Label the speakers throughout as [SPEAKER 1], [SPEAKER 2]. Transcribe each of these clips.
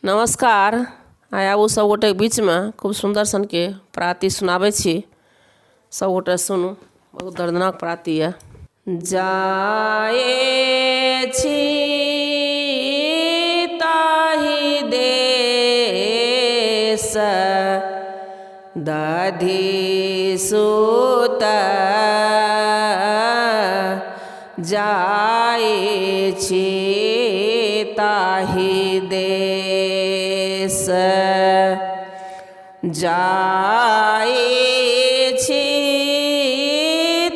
[SPEAKER 1] नमस्कार। आबू सब गोटे बीच में खूब सुंदर सन के प्राति सुनाबे छी। सब गोटे सुनू, बहुत दर्दनाक प्राति है। जाए छी ताहि देश दधि सुत जाए छी ताहि देश जाए छी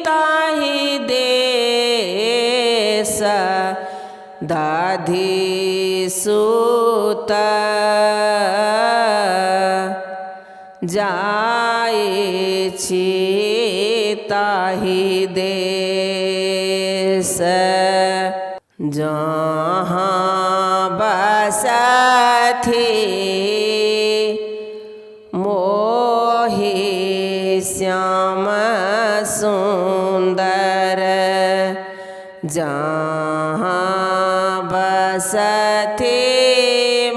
[SPEAKER 1] ताहि देश दधि सुत जाए छी ताहि देश जहाँ बसथि मोहि श्याम सुंदर जहाँ बसथि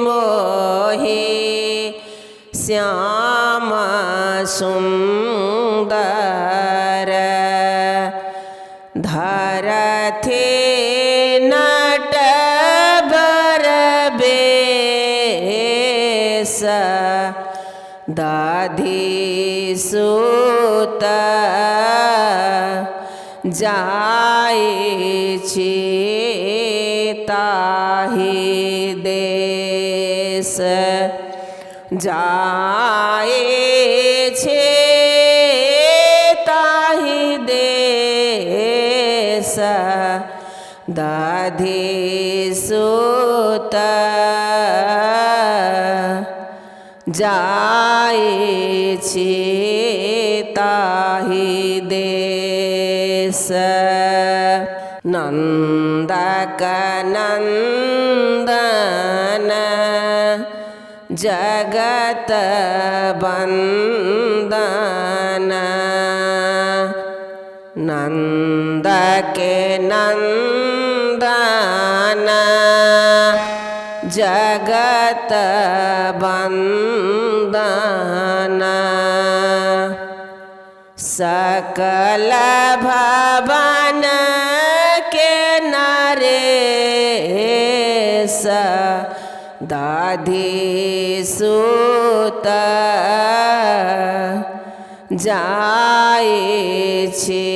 [SPEAKER 1] मोहि श्याम सुंदर धरथि दधि सुत जाए छी ताहि देश जाए छी ताहि देश दधि सुत जाए छी ताहि देश नंदक नंदन जगत बंदन नंद के नंदन जगत बंदन सकल भवन के नरेश दधि सुत जाए छी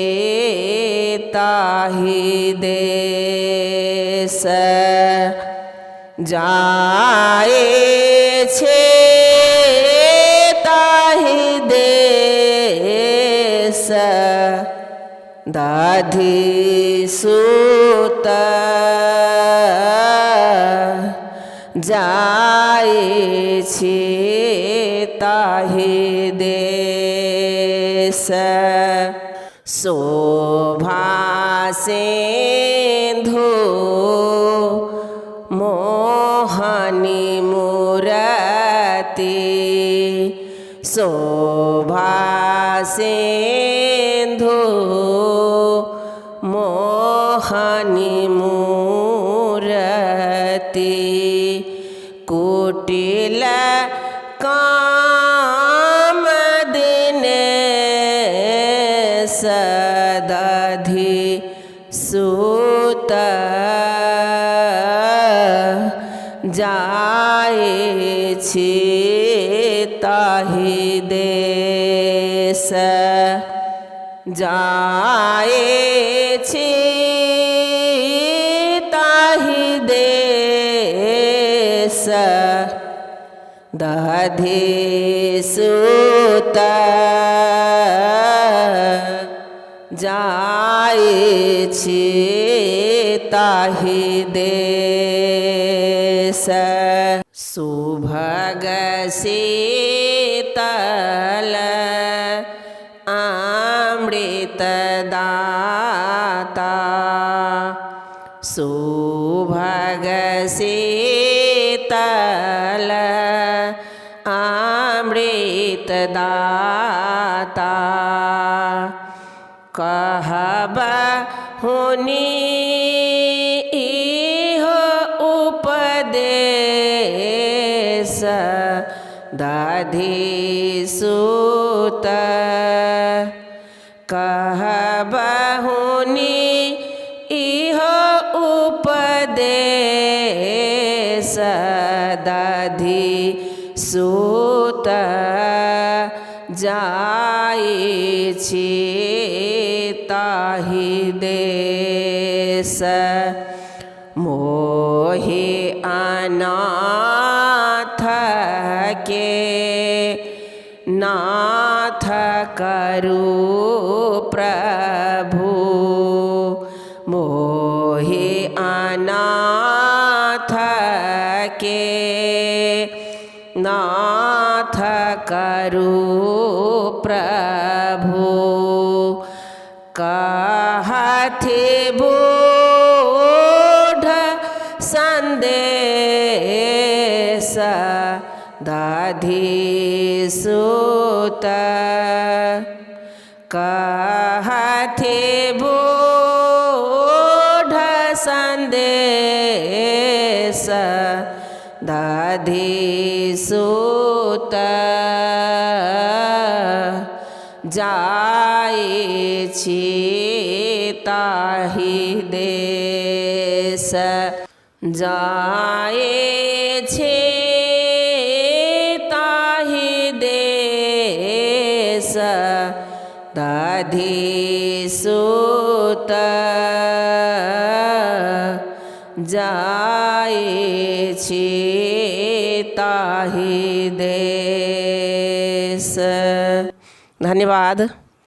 [SPEAKER 1] ताहि देश जाए छी ताहि देश दधि सुत जाए छी ताहि देश शोभा सिंधु मोहनी मूरति शोभा सिंधु मोहनी मूरति कुटिल काम दिनेश दधि सुत जाए छी ताहि देश जाए छी ताहि देश दधि सुत जाए छी ताहि देश सुभग शीतल अमृत दाता सुभग शीतल अमृत दाता कहब हुनी इहो उपदेश दधि सुत कहबहुनि इहो उपदेश दधि सुत जाइछि ताहि देश मोहि अनाथ के नाथ करू प्रभु मोहि अनाथ के नाथ करू प्रभु कहथि बूढ़ संदेश दधि सुत कहथि बूढ़ संदेश दधि सुत जाइछि ताहि देश जाइछि ताहि देश दधि सुत जाइछि ताहि देश। धन्यवाद।